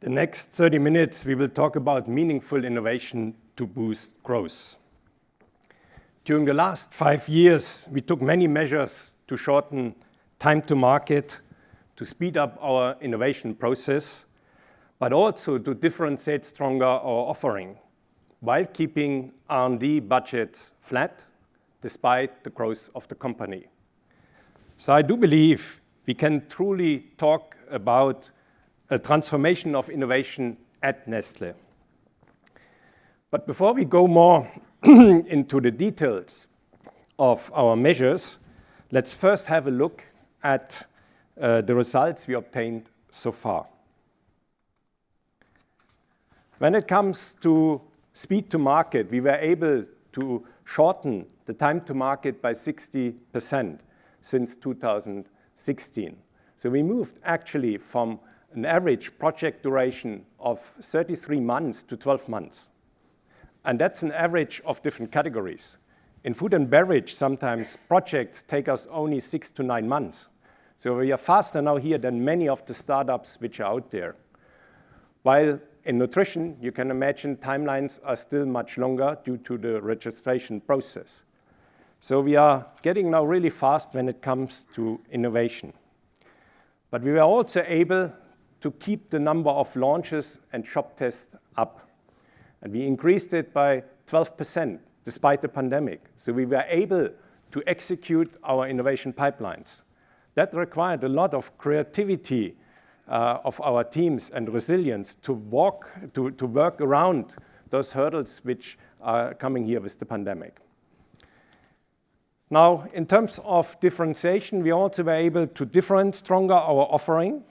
The next 30 minutes, we will talk about meaningful innovation to boost growth. During the last 5 years, we took many measures to shorten time to market, to speed up our innovation process, but also to differentiate stronger our offering while keeping R&D budgets flat despite the growth of the company. So I do believe we can truly talk about a transformation of innovation at Nestlé. But before we go more into the details of our measures, let's first have a look at the results we obtained so far. When it comes to speed to market, we were able to shorten the time to market by 60% since 2016. So we moved actually from an average project duration of 33 months to 12 months. And that's an average of different categories. In food and beverage, sometimes projects take us only 6 to 9 months. So we are faster now here than many of the startups which are out there. While in nutrition, you can imagine timelines are still much longer due to the registration process. So we are getting now really fast when it comes to innovation. But we were also able to keep the number of launches and shop tests up. And we increased it by 12% despite the pandemic. So we were able to execute our innovation pipelines. That required a lot of creativity of our teams and resilience to work around those hurdles which are coming here with the pandemic. Now, in terms of differentiation, we also were able to differentiate stronger our offering.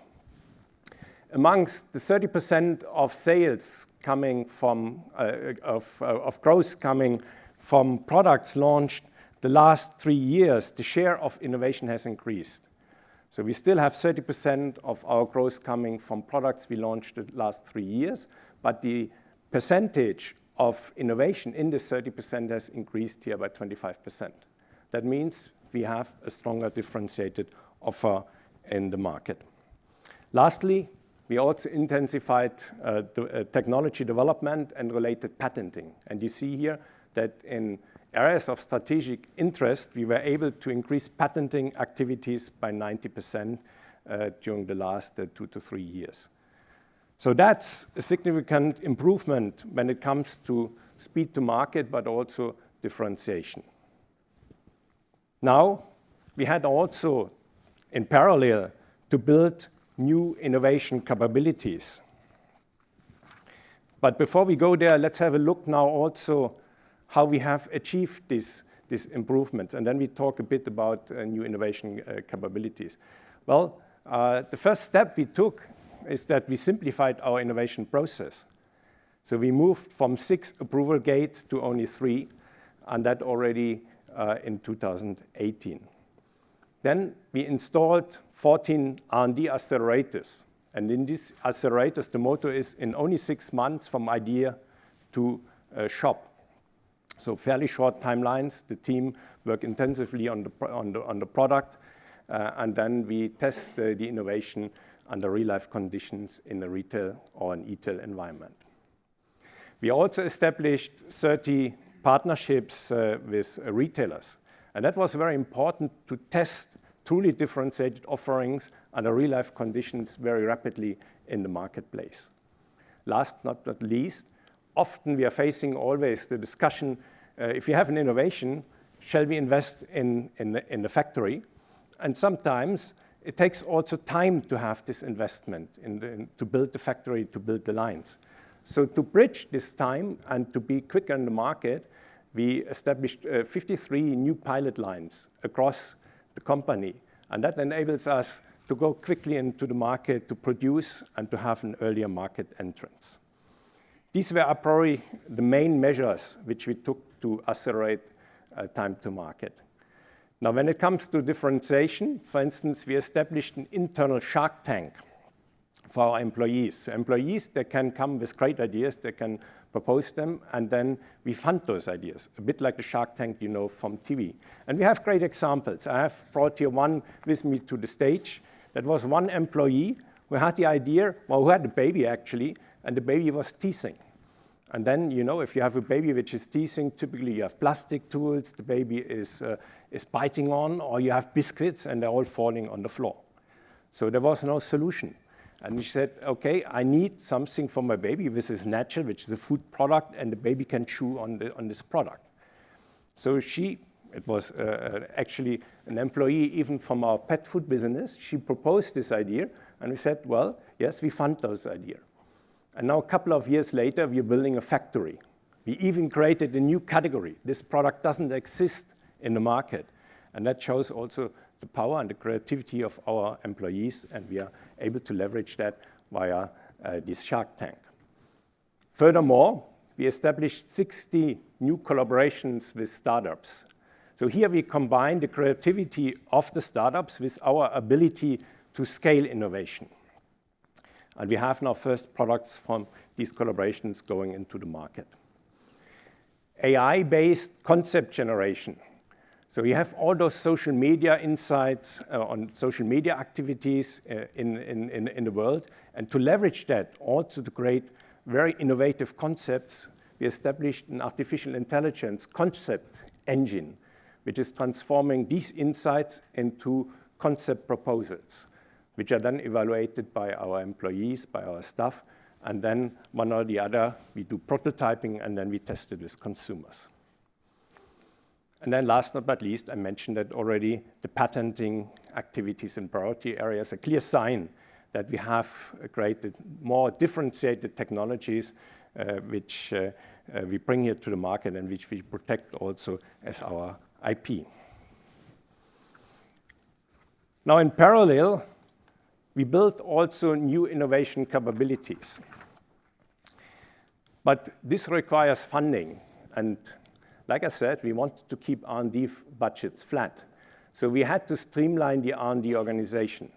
Amongst the 30% of sales coming from, of growth coming from products launched the last 3 years, the share of innovation has increased. So we still have 30% of our growth coming from products we launched the last 3 years, but the percentage of innovation in this 30% has increased here by 25%. That means we have a stronger differentiated offer in the market. Lastly, we also intensified technology development and related patenting. And you see here that in areas of strategic interest, we were able to increase patenting activities by 90% during the last 2 to 3 years. So that's a significant improvement when it comes to speed to market, but also differentiation. Now, we had also, in parallel, to build new innovation capabilities. But before we go there, let's have a look now also how we have achieved these improvements. And then we talk a bit about new innovation capabilities. Well, the first step we took is that we simplified our innovation process. So we moved from 6 approval gates to only 3, and that already in 2018. Then we installed 14 R&D accelerators. And in these accelerators, the motto is in only 6 months from idea to shop. So fairly short timelines. The team work intensively on the product, and then we test the innovation under real-life conditions in a retail or an e-tail environment. We also established 30 partnerships with retailers. And that was very important to test truly differentiated offerings under real-life conditions very rapidly in the marketplace. Last but not least, often we are facing always the discussion, if you have an innovation, shall we invest in the factory? And sometimes it takes also time to have this investment to build the factory, to build the lines. So to bridge this time and to be quicker in the market, we established 53 new pilot lines across the company. And that enables us to go quickly into the market to produce and to have an earlier market entrance. These were probably the main measures which we took to accelerate time to market. Now, when it comes to differentiation, for instance, we established an internal Shark Tank for our employees. So employees, they can come with great ideas, they can propose them, and then we fund those ideas, a bit like the Shark Tank you know from TV. And we have great examples. I have brought here one with me to the stage. That was one employee we had the idea, well, we had a baby actually, and the baby was teething. And then, you know, if you have a baby which is teething, typically you have plastic tools, the baby is biting on, or you have biscuits and they're all falling on the floor. So there was no solution. And she said, okay, I need something for my baby. This is natural, which is a food product, and the baby can chew on this product. So it was actually an employee even from our pet food business. She proposed this idea, and we said, well, yes, we fund those ideas. And now a couple of years later, we're building a factory. We even created a new category. This product doesn't exist in the market. And that shows also the power and the creativity of our employees, and we are able to leverage that via this Shark Tank. Furthermore, we established 60 new collaborations with startups. So here we combine the creativity of the startups with our ability to scale innovation. And we have now first products from these collaborations going into the market. AI-based concept generation. So you have all those social media insights on social media activities in the world. And to leverage that, also to create very innovative concepts, we established an artificial intelligence concept engine, which is transforming these insights into concept proposals, which are then evaluated by our employees, by our staff, and then one or the other, we do prototyping, and then we test it with consumers. And then last but not least, I mentioned that already, the patenting activities in priority areas, a clear sign that we have created more differentiated technologies which we bring here to the market and which we protect also as our IP. Now in parallel, we built also new innovation capabilities. But this requires funding, and like I said, we wanted to keep R&D budgets flat. So we had to streamline the R&D organization.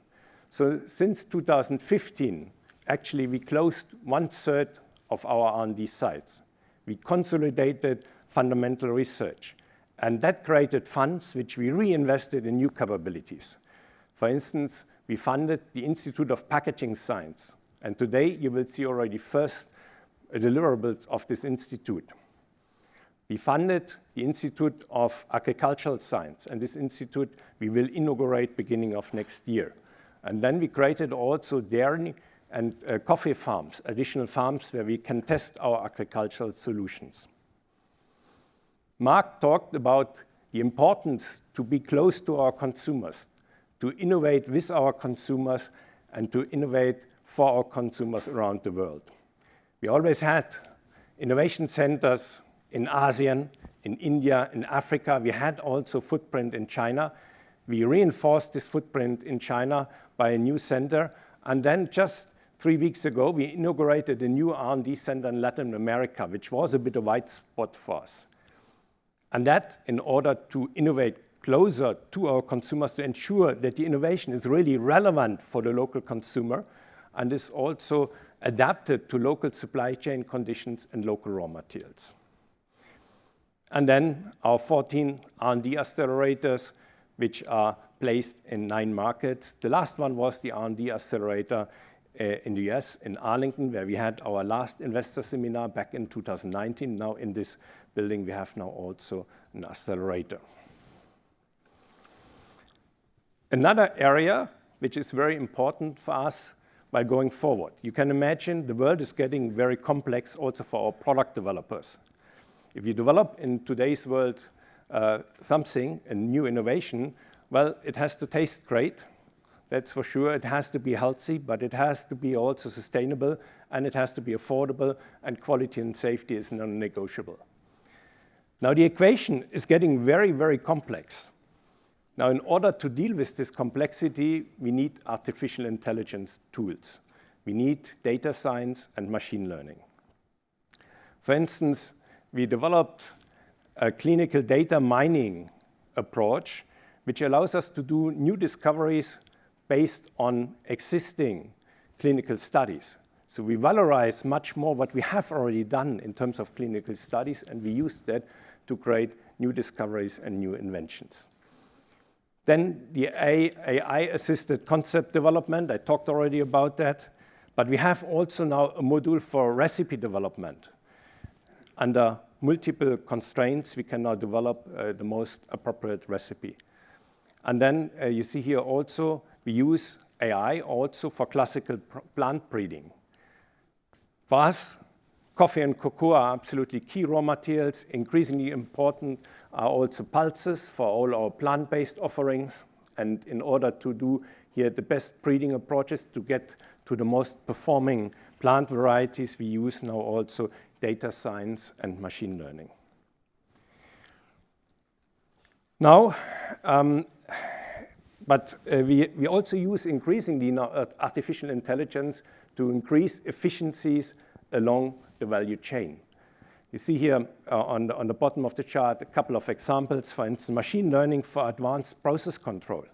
So since 2015, actually we closed 1/3 of our R&D sites. We consolidated fundamental research, and that created funds which we reinvested in new capabilities. For instance, we funded the Institute of Packaging Science, and today you will see already first deliverables of this institute. We funded the Institute of Agricultural Science, and this institute we will inaugurate beginning of next year. And then we created also dairy and coffee farms, additional farms where we can test our agricultural solutions. Mark talked about the importance to be close to our consumers, to innovate with our consumers, and to innovate for our consumers around the world. We always had innovation centers in ASEAN, in India, in Africa. We had also footprint in China. We reinforced this footprint in China by a new center. And then just 3 weeks ago, we inaugurated a new R&D center in Latin America, which was a bit of a white spot for us. And that in order to innovate closer to our consumers, to ensure that the innovation is really relevant for the local consumer and is also adapted to local supply chain conditions and local raw materials. And then our 14 R&D accelerators, which are placed in 9 markets. The last one was the R&D accelerator in the US, in Arlington, where we had our last investor seminar back in 2019. Now in this building, we have now also an accelerator. Another area which is very important for us while going forward. You can imagine the world is getting very complex also for our product developers. If you develop in today's world something, a new innovation, well, it has to taste great. That's for sure. It has to be healthy, but it has to be also sustainable, and it has to be affordable, and quality and safety is non-negotiable. Now, the equation is getting very, very complex. Now, in order to deal with this complexity, we need artificial intelligence tools. We need data science and machine learning. For instance, we developed a clinical data mining approach, which allows us to do new discoveries based on existing clinical studies. So we valorize much more what we have already done in terms of clinical studies, and we use that to create new discoveries and new inventions. Then the AI-assisted concept development, I talked already about that. But we have also now a module for recipe development. Under multiple constraints, we can now develop the most appropriate recipe. And then you see here also, we use AI also for classical plant breeding. For us, coffee and cocoa are absolutely key raw materials. Increasingly important are also pulses for all our plant-based offerings. And in order to do here the best breeding approaches to get to the most performing plant varieties, we use now also data science and machine learning. Now, we also use increasingly now artificial intelligence to increase efficiencies along the value chain. You see here on the bottom of the chart a couple of examples. For instance, machine learning for advanced process control.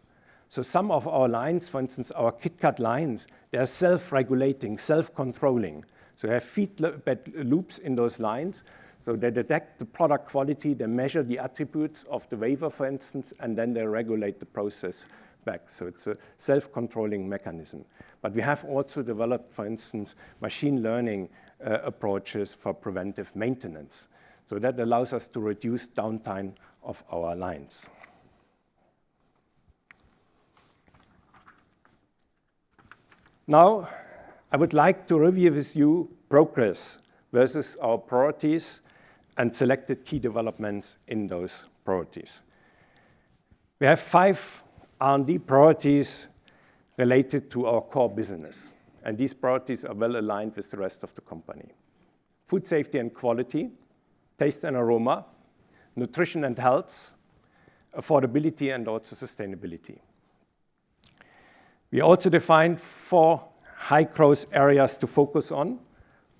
So some of our lines, for instance, our KitKat lines, they are self-regulating, self-controlling. So they have feedback loops in those lines. So they detect the product quality, they measure the attributes of the wafer, for instance, and then they regulate the process back. So it's a self-controlling mechanism. But we have also developed, for instance, machine learning approaches for preventive maintenance. So that allows us to reduce downtime of our lines. Now, I would like to review with you progress versus our priorities and selected key developments in those priorities. We have 5 R&D priorities related to our core business. And these priorities are well aligned with the rest of the company. Food safety and quality, taste and aroma, nutrition and health, affordability, and also sustainability. We also defined 4 high-growth areas to focus on: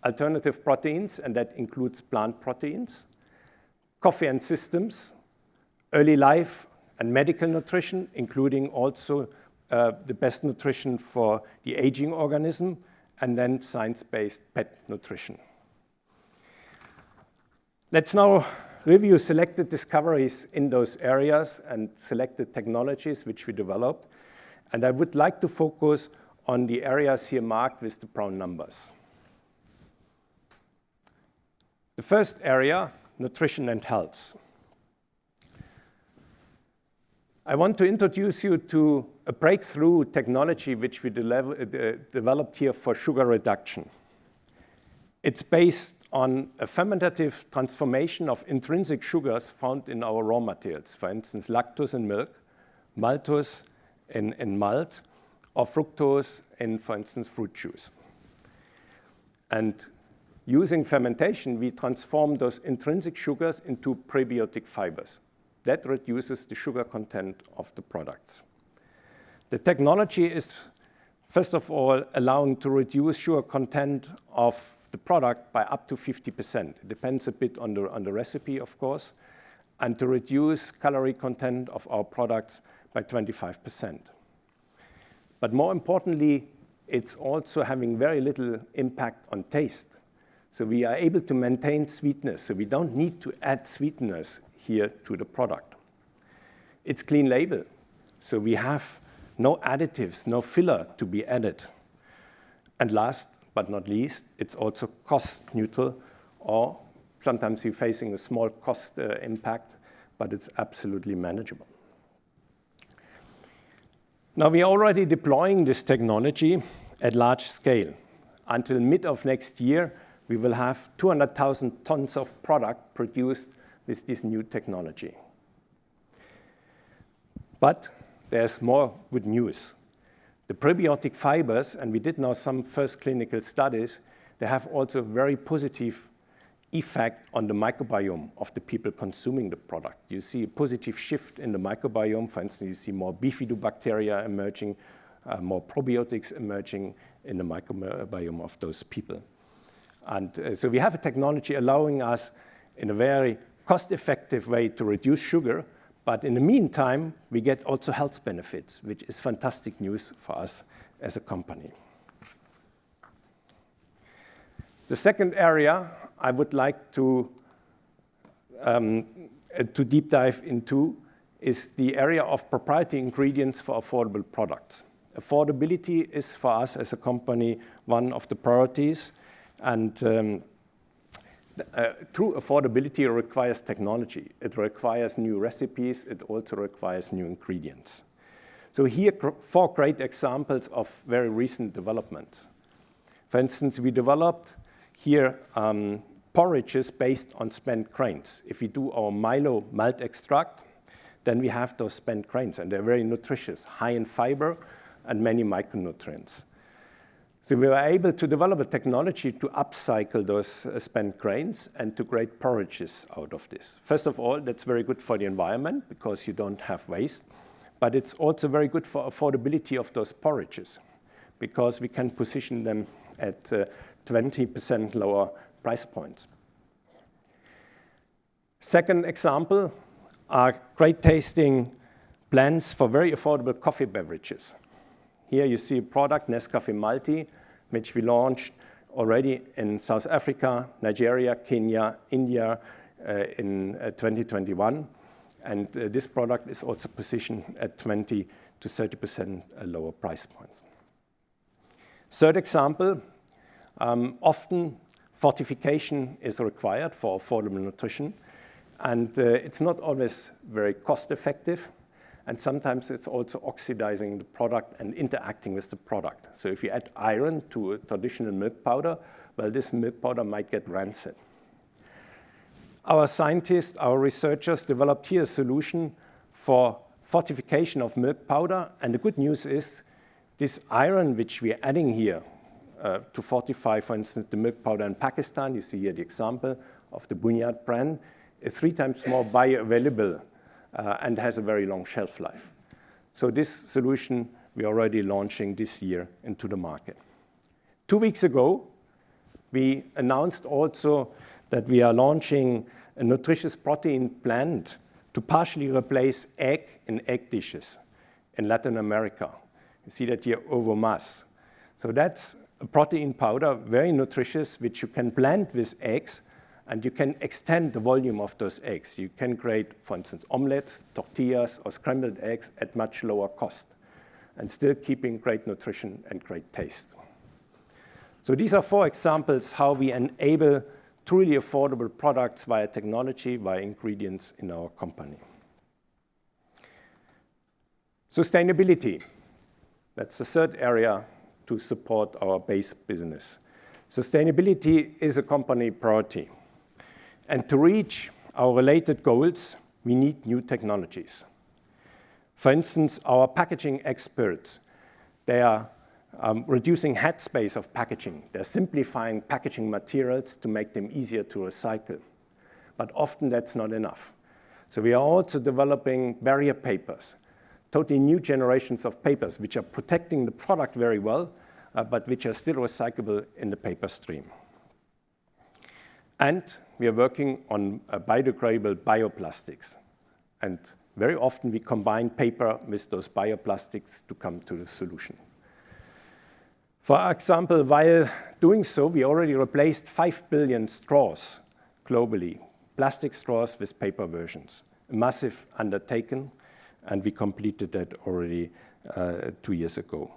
alternative proteins, and that includes plant proteins, coffee and systems, early life and medical nutrition, including also the best nutrition for the aging organism, and then science-based pet nutrition. Let's now review selected discoveries in those areas and selected technologies which we developed. And I would like to focus on the areas here marked with the brown numbers. The first area, nutrition and health. I want to introduce you to a breakthrough technology which we developed here for sugar reduction. It's based on a fermentative transformation of intrinsic sugars found in our raw materials, for instance, lactose in milk, maltose in malt, or fructose in, for instance, fruit juice. And using fermentation, we transform those intrinsic sugars into prebiotic fibers. That reduces the sugar content of the products. The technology is, first of all, allowing to reduce sugar content of the product by up to 50%. It depends a bit on the recipe, of course, and to reduce calorie content of our products by 25%. But more importantly, it's also having very little impact on taste. So we are able to maintain sweetness, so we don't need to add sweeteners here to the product. It's clean label, so we have no additives, no filler to be added. And last but not least, it's also cost neutral, or sometimes you're facing a small cost impact, but it's absolutely manageable. Now we are already deploying this technology at large scale. Until mid of next year, we will have 200,000 tons of product produced with this new technology. But there's more good news. The prebiotic fibers, and we did now some first clinical studies, they have also a very positive effect on the microbiome of the people consuming the product. You see a positive shift in the microbiome. For instance, you see more bifidobacteria emerging, more probiotics emerging in the microbiome of those people. And so we have a technology allowing us in a very cost-effective way to reduce sugar, but in the meantime, we get also health benefits, which is fantastic news for us as a company. The second area I would like to deep dive into is the area of proprietary ingredients for affordable products. Affordability is, for us as a company, one of the priorities, and true affordability requires technology. It requires new recipes. It also requires new ingredients. So here, 4 great examples of very recent developments. For instance, we developed here porridges based on spent grains. If we do our Milo malt extract, then we have those spent grains, and they're very nutritious, high in fiber and many micronutrients. So we were able to develop a technology to upcycle those spent grains and to create porridges out of this. First of all, that's very good for the environment because you don't have waste, but it's also very good for affordability of those porridges because we can position them at 20% lower price points. Second example are great tasting blends for very affordable coffee beverages. Here you see a product, Nescafé Multi, which we launched already in South Africa, Nigeria, Kenya, India in 2021. And this product is also positioned at 20 to 30% lower price points. Third example, often fortification is required for affordable nutrition. And it's not always very cost effective. And sometimes it's also oxidizing the product and interacting with the product. So if you add iron to a traditional milk powder, well, this milk powder might get rancid. Our scientists, our researchers developed here a solution for fortification of milk powder. And the good news is this iron which we are adding here to fortify, for instance, the milk powder in Pakistan, you see here the example of the Bunyad brand, is 3 times more bioavailable and has a very long shelf life. So this solution we are already launching this year into the market. 2 weeks ago, we announced also that we are launching a nutritious protein blend to partially replace egg in egg dishes in Latin America. You see that here, ovo mas. So that's a protein powder, very nutritious, which you can blend with eggs, and you can extend the volume of those eggs. You can create, for instance, omelets, tortillas, or scrambled eggs at much lower cost, and still keeping great nutrition and great taste. So these are 4 examples how we enable truly affordable products via technology, via ingredients in our company. Sustainability. That's the third area to support our base business. Sustainability is a company priority. And to reach our related goals, we need new technologies. For instance, our packaging experts, they are reducing headspace of packaging. They're simplifying packaging materials to make them easier to recycle. But often that's not enough. So we are also developing barrier papers, totally new generations of papers, which are protecting the product very well, but which are still recyclable in the paper stream. And we are working on biodegradable bioplastics. And very often we combine paper with those bioplastics to come to the solution. For example, while doing so, we already replaced 5 billion straws globally, plastic straws with paper versions. A massive undertaking, and we completed that already 2 years ago.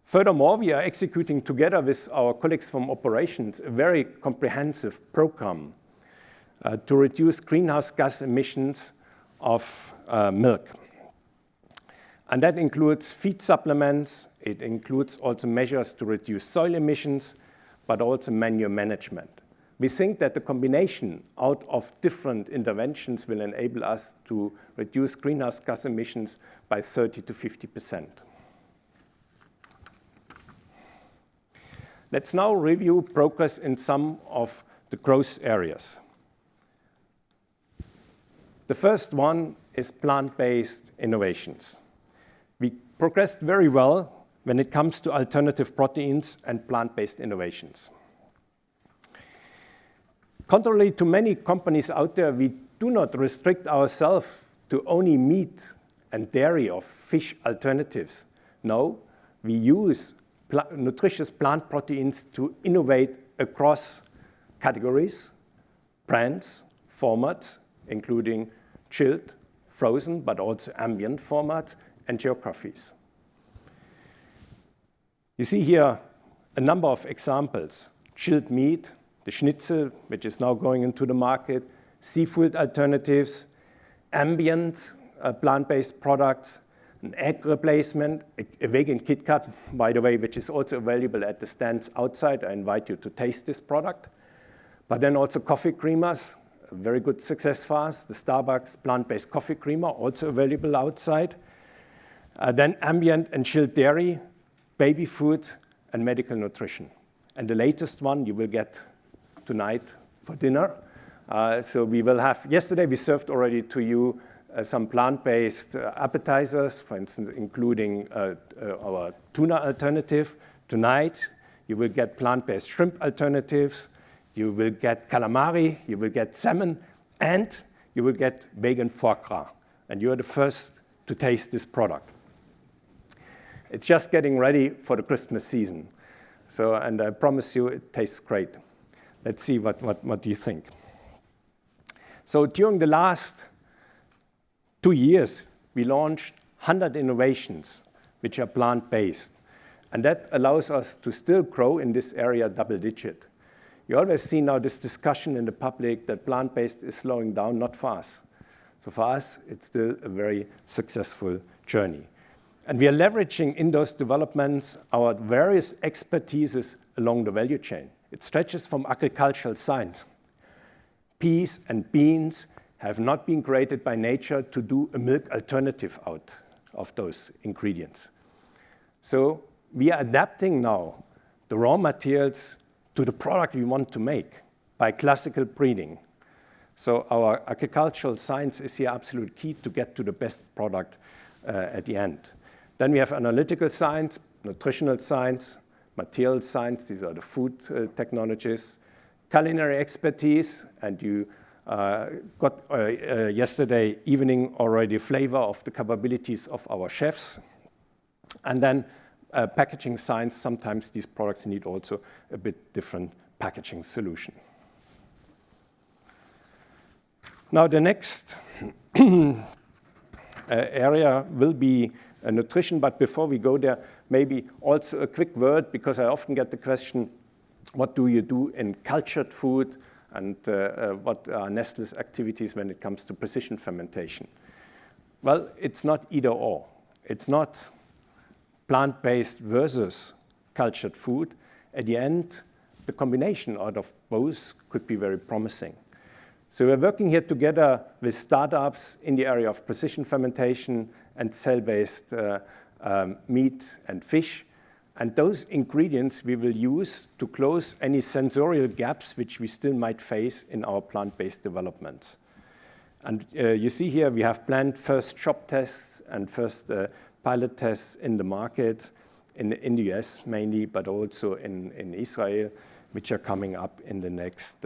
Furthermore, we are executing together with our colleagues from operations a very comprehensive program to reduce greenhouse gas emissions of milk. And that includes feed supplements. It includes also measures to reduce soil emissions, but also manure management. We think that the combination out of different interventions will enable us to reduce greenhouse gas emissions by 30 to 50%. Let's now review progress in some of the growth areas. The first one is plant-based innovations. We progressed very well when it comes to alternative proteins and plant-based innovations. Contrary to many companies out there, we do not restrict ourselves to only meat and dairy or fish alternatives. No, we use nutritious plant proteins to innovate across categories, brands, formats, including chilled, frozen, but also ambient formats and geographies. You see here a number of examples. Chilled meat, the schnitzel, which is now going into the market, seafood alternatives, ambient plant-based products, an egg replacement, a vegan Kit Kat, by the way, which is also available at the stands outside. I invite you to taste this product. But then also coffee creamers, a very good success for us. The Starbucks plant-based coffee creamer, also available outside. Then ambient and chilled dairy, baby food, and medical nutrition. And the latest one you will get tonight for dinner. So we will have, yesterday we served already to you some plant-based appetizers, for instance, including our tuna alternative. Tonight, you will get plant-based shrimp alternatives, you will get calamari, you will get salmon, and you will get vegan foie gras. And you are the first to taste this product. It's just getting ready for the Christmas season. So, and I promise you, it tastes great. Let's see what you think. So during the last 2 years, we launched 100 innovations which are plant-based. And that allows us to still grow in this area double-digit. You always see now this discussion in the public that plant-based is slowing down, not for us. So for us, it's still a very successful journey. And we are leveraging in those developments our various expertises along the value chain. It stretches from agricultural science. Peas and beans have not been created by nature to do a milk alternative out of those ingredients. So we are adapting now the raw materials to the product we want to make by classical breeding. So our agricultural science is here absolute key to get to the best product at the end. Then we have analytical science, nutritional science, material science, these are the food technologies, culinary expertise, and you got yesterday evening already a flavor of the capabilities of our chefs. And then packaging science, sometimes these products need also a bit different packaging solution. Now the next area will be nutrition, but before we go there, maybe also a quick word, because I often get the question, what do you do in cultured food, and what are Nestlé's activities when it comes to precision fermentation? Well, it's not either or. It's not plant-based versus cultured food. At the end, the combination out of both could be very promising. So we're working here together with startups in the area of precision fermentation and cell-based meat and fish. And those ingredients we will use to close any sensorial gaps which we still might face in our plant-based developments. And you see here we have planned first shop tests and first pilot tests in the market, in the US mainly, but also in Israel, which are coming up in the next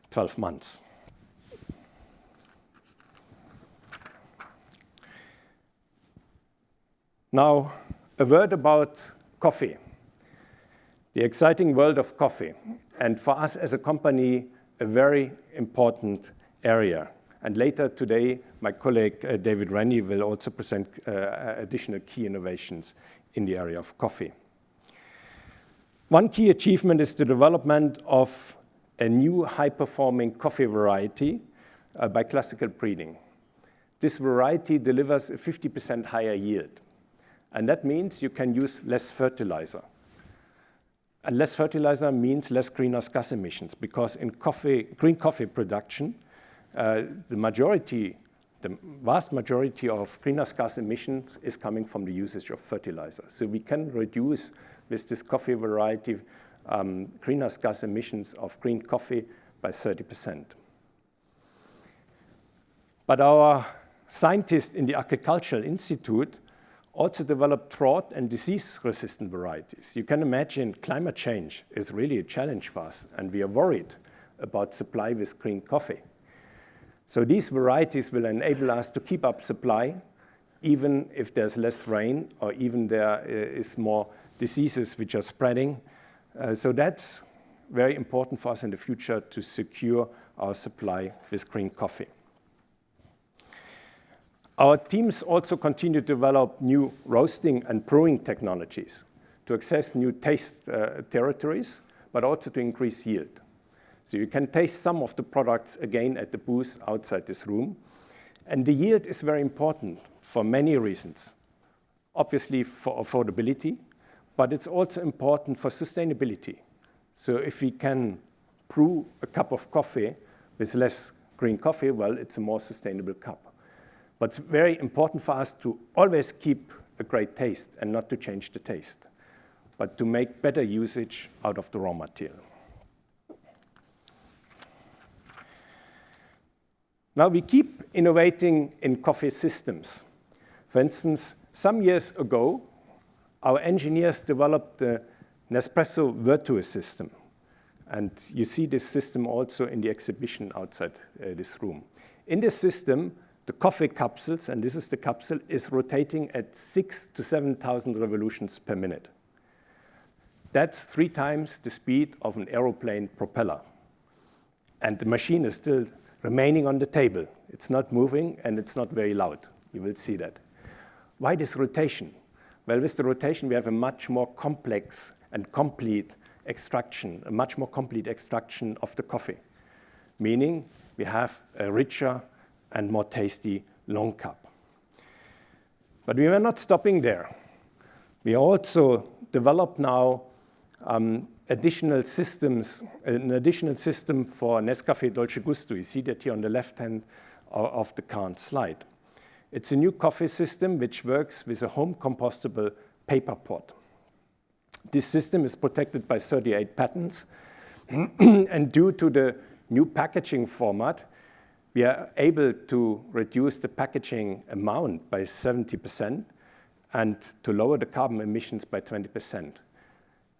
12 months. Now, a word about coffee, the exciting world of coffee, and for us as a company, a very important area. And later today, my colleague David Rennie will also present additional key innovations in the area of coffee. One key achievement is the development of a new high-performing coffee variety by classical breeding. This variety delivers a 50% higher yield. And that means you can use less fertilizer. And less fertilizer means less greenhouse gas emissions, because in green coffee production, the vast majority of greenhouse gas emissions is coming from the usage of fertilizer. So we can reduce with this coffee variety greenhouse gas emissions of green coffee by 30%. But our scientists in the Agricultural Institute also developed drought and disease-resistant varieties. You can imagine climate change is really a challenge for us, and we are worried about supply with green coffee. So these varieties will enable us to keep up supply, even if there's less rain or even there is more diseases which are spreading. So that's very important for us in the future to secure our supply with green coffee. Our teams also continue to develop new roasting and brewing technologies to access new taste territories, but also to increase yield. So you can taste some of the products again at the booth outside this room. And the yield is very important for many reasons. Obviously for affordability, but it's also important for sustainability. So if we can brew a cup of coffee with less green coffee, well, it's a more sustainable cup. But it's very important for us to always keep a great taste and not to change the taste, but to make better usage out of the raw material. Now we keep innovating in coffee systems. For instance, some years ago, our engineers developed the Nespresso Virtuous system. And you see this system also in the exhibition outside this room. In this system, the coffee capsules, and this is the capsule, is rotating at 6,000 to 7,000 revolutions per minute. That's 3 times the speed of an aeroplane propeller. And the machine is still remaining on the table. It's not moving, and it's not very loud. You will see that. Why this rotation? Well, with the rotation, we have a much more complex and complete extraction, a much more complete extraction of the coffee, meaning we have a richer and more tasty long cup. But we were not stopping there. We also developed now additional systems, an additional system for Nescafé Dolce Gusto. You see that here on the left hand of the current slide. It's a new coffee system which works with a home compostable paper pot. This system is protected by 38 patents, and due to the new packaging format, we are able to reduce the packaging amount by 70% and to lower the carbon emissions by 20%.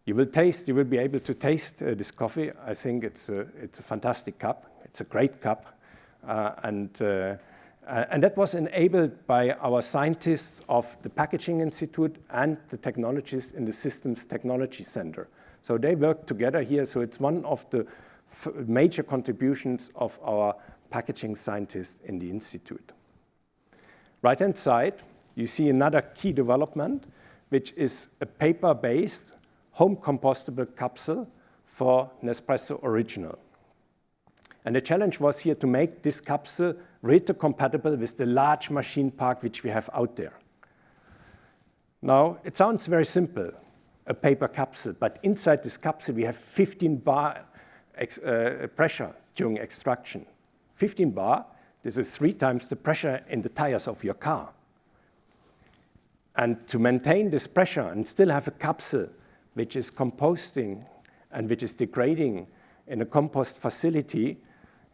You will be able to taste this coffee. I think it's a fantastic cup. It's a great cup, and that was enabled by our scientists of the Packaging Institute and the technologists in the Systems Technology Center. So they work together here. So it's one of the major contributions of our packaging scientists in the Institute. Right-hand side, you see another key development, which is a paper-based home compostable capsule for Nespresso Original. And the challenge was here to make this capsule retrocompatible with the large machine park which we have out there. Now, it sounds very simple, a paper capsule, but inside this capsule we have 15 bar pressure during extraction. 15 bar, this is 3 times the pressure in the tires of your car. And to maintain this pressure and still have a capsule which is composting and which is degrading in a compost facility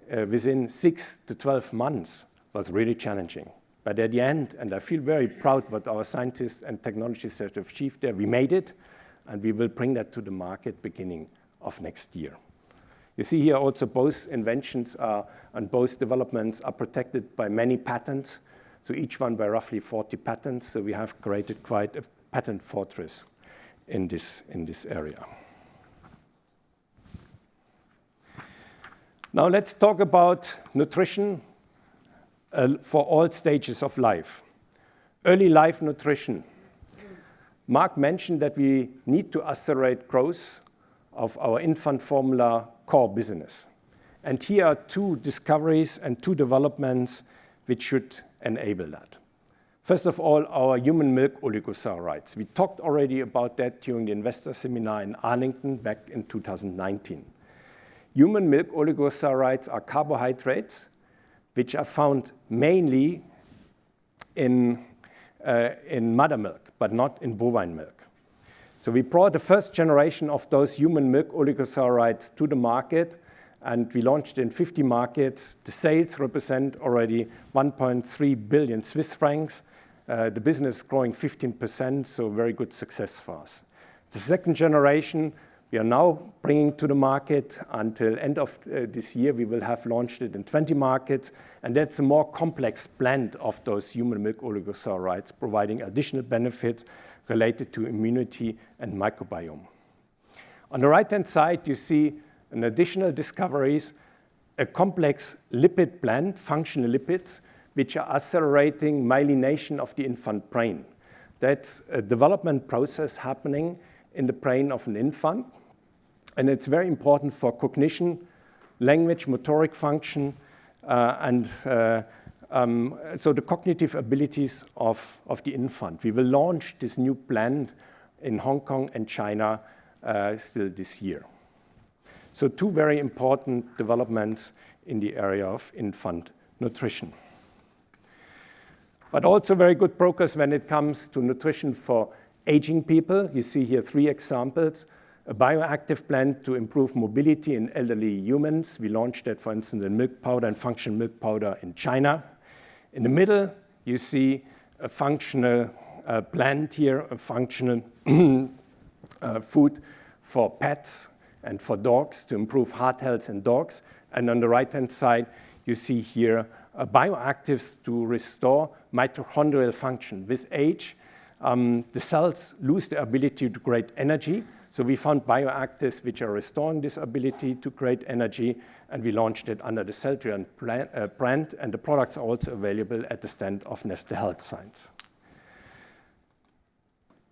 within 6 to 12 months was really challenging. But at the end, and I feel very proud what our scientists and technologists have achieved there, we made it, and we will bring that to the market beginning of next year. You see here also both inventions and both developments are protected by many patents, so each one by roughly 40 patents, so we have created quite a patent fortress in this area. Now let's talk about nutrition for all stages of life. Early life nutrition. Mark mentioned that we need to accelerate growth of our infant formula core business. And here are 2 discoveries and 2 developments which should enable that. First of all, our human milk oligosaccharides. We talked already about that during the Investor Seminar in Arlington back in 2019. Human milk oligosaccharides are carbohydrates which are found mainly in mother milk, but not in bovine milk. So we brought the first generation of those human milk oligosaccharides to the market, and we launched in 50 markets. The sales represent already 1.3 billion Swiss francs. The business is growing 15%, so very good success for us. The second generation, we are now bringing to the market. Until end of this year, we will have launched it in 20 markets, and that's a more complex blend of those human milk oligosaccharides, providing additional benefits related to immunity and microbiome. On the right-hand side, you see an additional discoveries, a complex lipid blend, functional lipids, which are accelerating myelination of the infant brain. That's a development process happening in the brain of an infant, and it's very important for cognition, language, motoric function, so the cognitive abilities of the infant. We will launch this new plant in Hong Kong and China still this year. So 2 very important developments in the area of infant nutrition. But also very good progress when it comes to nutrition for aging people. You see here 3 examples. A bioactive plant to improve mobility in elderly humans. We launched that, for instance, in milk powder and functional milk powder in China. In the middle, you see a functional plant here, a functional food for pets and for dogs to improve heart health in dogs. And on the right-hand side, you see here bioactives to restore mitochondrial function. With age, the cells lose the ability to create energy. So we found bioactives which are restoring this ability to create energy, and we launched it under the Celltrion brand, and the products are also available at the stand of Nestlé Health Science.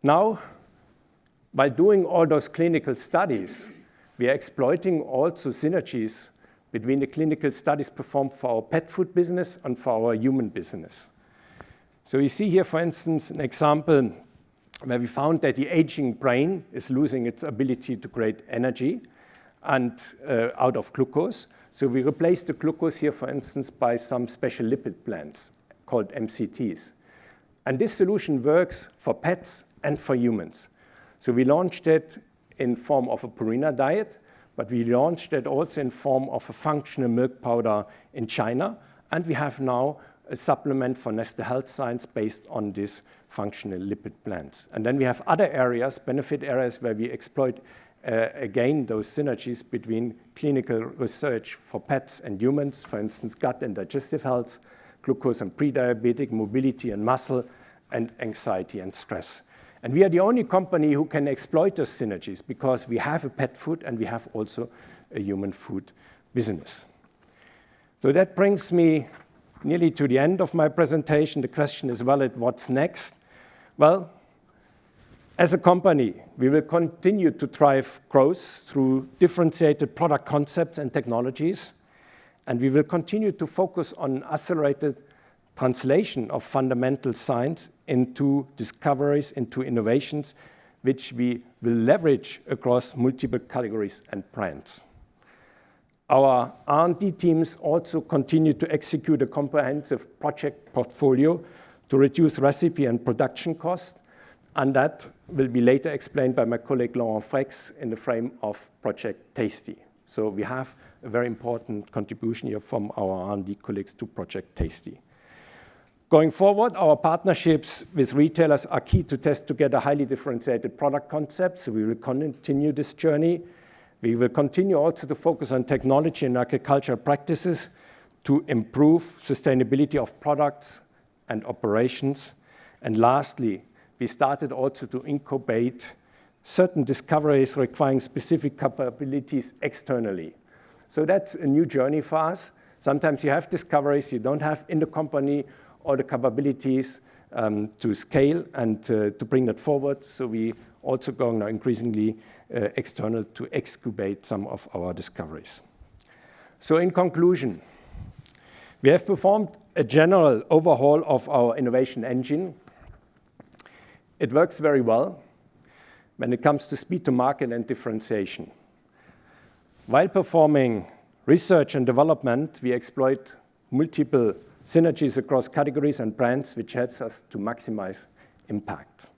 Now, by doing all those clinical studies, we are exploiting also synergies between the clinical studies performed for our pet food business and for our human business. So you see here, for instance, an example where we found that the aging brain is losing its ability to create energy and out of glucose. So we replaced the glucose here, for instance, by some special lipid plants called MCTs. And this solution works for pets and for humans. So we launched it in form of a Purina diet, but we launched it also in form of a functional milk powder in China. And we have now a supplement for Nestlé Health Science based on this functional lipid plants. And then we have other areas, benefit areas, where we exploit, again, those synergies between clinical research for pets and humans, for instance, gut and digestive health, glucose and prediabetic, mobility and muscle, and anxiety and stress. And we are the only company who can exploit those synergies because we have a pet food and we have also a human food business. So that brings me nearly to the end of my presentation. The question is valid, what's next? Well, as a company, we will continue to drive growth through differentiated product concepts and technologies, and we will continue to focus on accelerated translation of fundamental science into discoveries, into innovations, which we will leverage across multiple categories and brands. Our R&D teams also continue to execute a comprehensive project portfolio to reduce recipe and production costs, and that will be later explained by my colleague Laurent Frex in the frame of Project Tasty. So we have a very important contribution here from our R&D colleagues to Project Tasty. Going forward, our partnerships with retailers are key to test together highly differentiated product concepts. So we will continue this journey. We will continue also to focus on technology and agricultural practices to improve sustainability of products and operations. And lastly, we started also to incubate certain discoveries requiring specific capabilities externally. So that's a new journey for us. Sometimes you have discoveries you don't have in the company or the capabilities to scale and to bring that forward. So we also going now increasingly external to excubate some of our discoveries. So in conclusion, we have performed a general overhaul of our innovation engine. It works very well when it comes to speed to market and differentiation. While performing research and development, we exploit multiple synergies across categories and brands, which helps us to maximize impact.